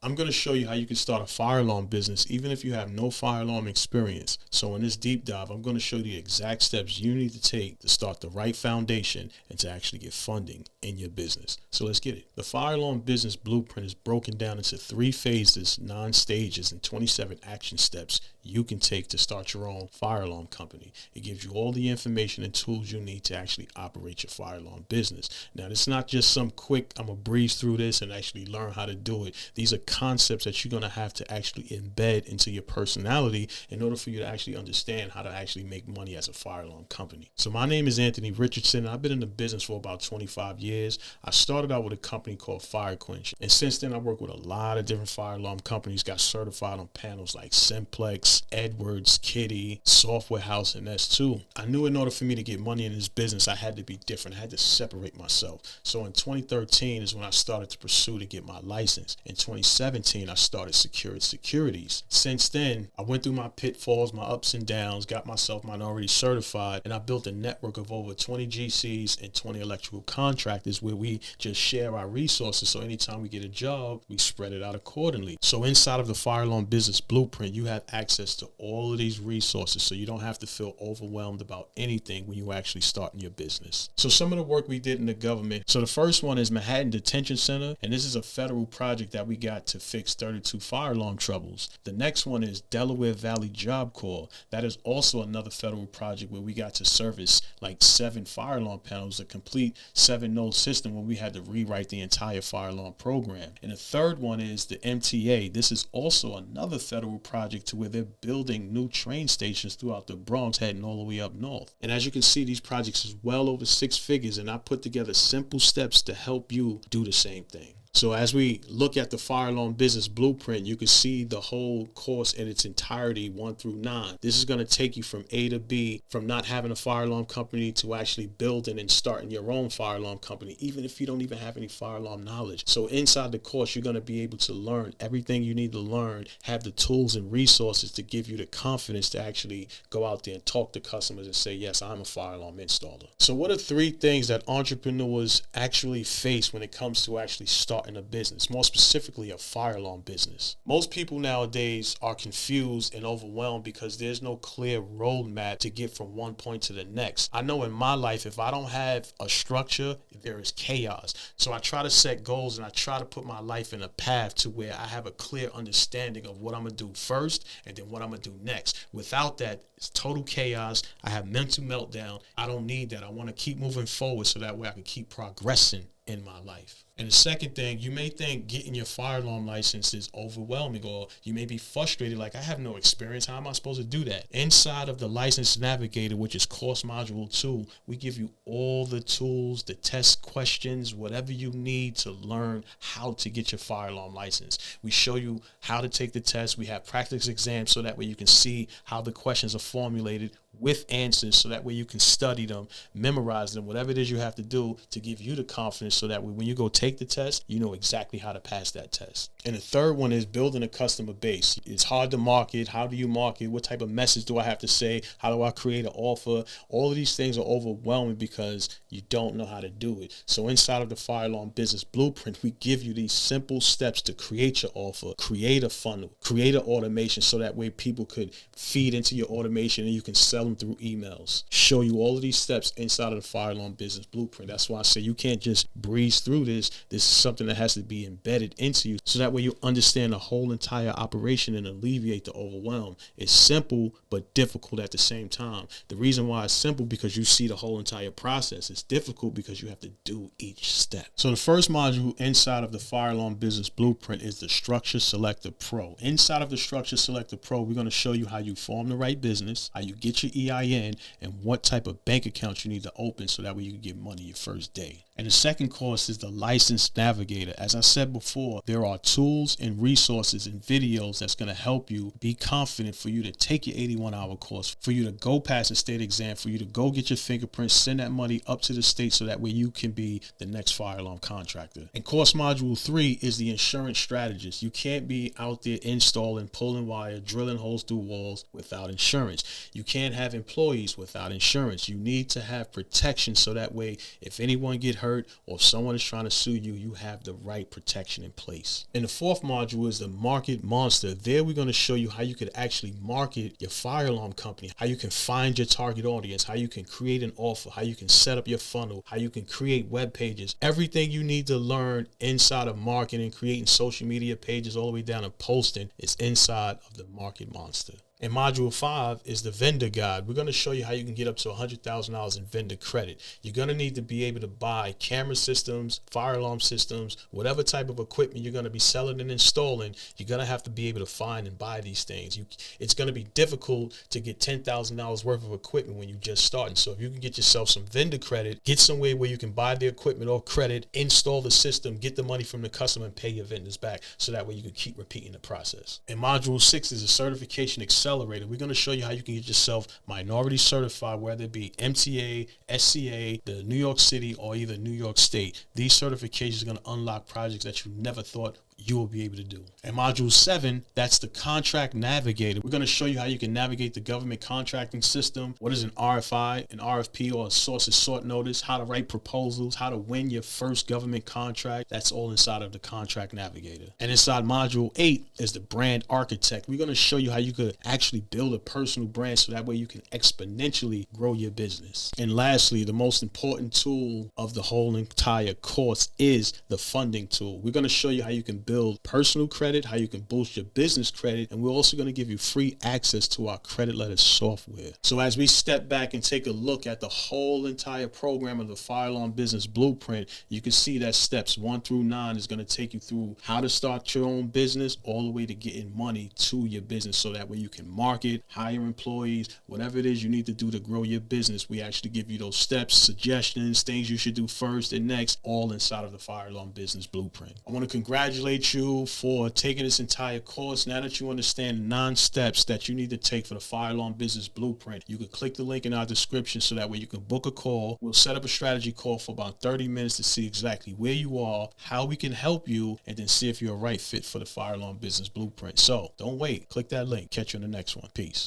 I'm going to show you how you can start a fire alarm business even if you have no fire alarm experience. So in this deep dive, I'm going to show you the exact steps you need to take to start the right foundation and to actually get funding in your business. So let's get it. The fire alarm business blueprint is broken down into 3 phases, 9 stages, and 27 action steps you can take to start your own fire alarm company. It gives you all the information and tools you need to actually operate your fire alarm business. Now, it's not just some quick, I'm going to breeze through this and actually learn how to do it. These are concepts that you're going to have to actually embed into your personality in order for you to actually understand how to actually make money as a fire alarm company. So my name is Anthony Richardson, and I've been in the business for about 25 years. I started out with a company called Fire Quench, and since then I worked with a lot of different fire alarm companies, got certified on panels like Simplex, Edwards, Kitty, Software House, and S2. I knew in order for me to get money in this business, I had to be different. I had to separate myself. So in 2013 is when I started to pursue to get my license. In 2017, I started Secured Securities. Since then, I went through my pitfalls, my ups and downs, got myself minority certified, and I built a network of over 20 GCs and 20 electrical contractors where we just share our resources. So anytime we get a job, we spread it out accordingly. So inside of the fire alarm business blueprint, you have access to all of these resources, so you don't have to feel overwhelmed about anything when you actually starting your business. So some of the work we did in the government. So the first one is Manhattan Detention Center, and this is a federal project that we got to fix 32 fire alarm troubles. The next one is Delaware Valley Job Corps. That is also another federal project where we got to service like 7 fire alarm panels, a complete 7-node system where we had to rewrite the entire fire alarm program. And the third one is the MTA. This is also another federal project to where they're building new train stations throughout the Bronx, heading all the way up north. And as you can see, these projects is well over 6 figures, and I put together simple steps to help you do the same thing. So as we look at the fire alarm business blueprint, you can see the whole course in its entirety, 1 through 9. This is going to take you from A to B, from not having a fire alarm company to actually building and starting your own fire alarm company, even if you don't even have any fire alarm knowledge. So inside the course, you're going to be able to learn everything you need to learn, have the tools and resources to give you the confidence to actually go out there and talk to customers and say, yes, I'm a fire alarm installer. So what are 3 things that entrepreneurs actually face when it comes to actually starting a business, more specifically a fire alarm business? Most people nowadays are confused and overwhelmed because there's no clear roadmap to get from one point to the next. I know in my life, if I don't have a structure, there is chaos. So I try to set goals and I try to put my life in a path to where I have a clear understanding of what I'm going to do first and then what I'm going to do next. Without that, it's total chaos. I have mental meltdown. I don't need that. I want to keep moving forward so that way I can keep progressing in my life. And the second thing, you may think getting your fire alarm license is overwhelming, or you may be frustrated like, I have no experience. How am I supposed to do that? Inside of the License Navigator, which is course module 2, we give you all the tools, the test questions, whatever you need to learn how to get your fire alarm license. We show you how to take the test. We have practice exams so that way you can see how the questions are formulated with answers, so that way you can study them, memorize them, whatever it is you have to do to give you the confidence so that way when you go take the test, you know exactly how to pass that test. And the third one is building a customer base. It's hard to market. How do you market? What type of message do I have to say? How do I create an offer? All of these things are overwhelming because you don't know how to do it. So inside of the fire alarm business blueprint, we give you these simple steps to create your offer, create a funnel, create an automation so that way people could feed into your automation and you can sell them through emails. Show you all of these steps inside of the fire alarm business blueprint. That's why I say you can't just breeze through this. This is something that has to be embedded into you so that way you understand the whole entire operation and alleviate the overwhelm. It's simple but difficult at the same time. The reason why it's simple because you see the whole entire process. It's difficult because you have to do each step. So the first module inside of the fire alarm business blueprint is the Structure Selector Pro. Inside of the Structure Selector Pro, we're going to show you how you form the right business, how you get your EIN, and what type of bank account you need to open so that way you can get money your first day. And the second course is the License Navigator. As I said before, there are tools and resources and videos that's going to help you be confident for you to take your 81-hour course, for you to go pass the state exam, for you to go get your fingerprints, send that money up to the state so that way you can be the next fire alarm contractor. And course module 3 is the Insurance Strategist. You can't be out there installing, pulling wire, drilling holes through walls without insurance. You can't have have employees without insurance. You need to have protection so that way if anyone get hurt or if someone is trying to sue you, you have the right protection in place. And the fourth module is the market monster. There we're going to show you how you could actually market your fire alarm company, how you can find your target audience, how you can create an offer, how you can set up your funnel, how you can create web pages. Everything you need to learn inside of marketing, creating social media pages all the way down to posting is inside of the market monster. And module 5 is the vendor guide. We're going to show you how you can get up to $100,000 in vendor credit. You're going to need to be able to buy camera systems, fire alarm systems, whatever type of equipment you're going to be selling and installing. You're going to have to be able to find and buy these things. It's going to be difficult to get $10,000 worth of equipment when you're just starting. So if you can get yourself some vendor credit, get somewhere where you can buy the equipment or credit, install the system, get the money from the customer and pay your vendors back. So that way you can keep repeating the process. And module 6 is a certification accelerator. We're going to show you how you can get yourself minority certified, whether it be MTA, SCA, the New York City, or either New York State. These certifications are going to unlock projects that you never thought you will be able to do. And module 7, that's the contract navigator. We're going to show you how you can navigate the government contracting system. What is an RFI, an RFP, or a source of sort notice, how to write proposals, how to win your first government contract. That's all inside of the contract navigator. And inside module 8 is the brand architect. We're going to show you how you could actually build a personal brand so that way you can exponentially grow your business. And lastly, the most important tool of the whole entire course is the funding tool. We're going to show you how you can build personal credit, how you can boost your business credit, and we're also going to give you free access to our credit letter software. So as we step back and take a look at the whole entire program of the Fire Alarm Business Blueprint, you can see that steps 1 through 9 is going to take you through how to start your own business all the way to getting money to your business so that way you can market, hire employees, whatever it is you need to do to grow your business. We actually give you those steps, suggestions, things you should do first and next, all inside of the Fire Alarm Business Blueprint. I want to congratulate you for taking this entire course. Now that you understand the 9 steps that you need to take for the Fire Alarm Business Blueprint, you can click the link in our description so that way you can book a call. We'll set up a strategy call for about 30 minutes to see exactly where you are, how we can help you, and then see if you're a right fit for the Fire Alarm Business Blueprint. So don't wait. Click that link. Catch you in the next one. Peace.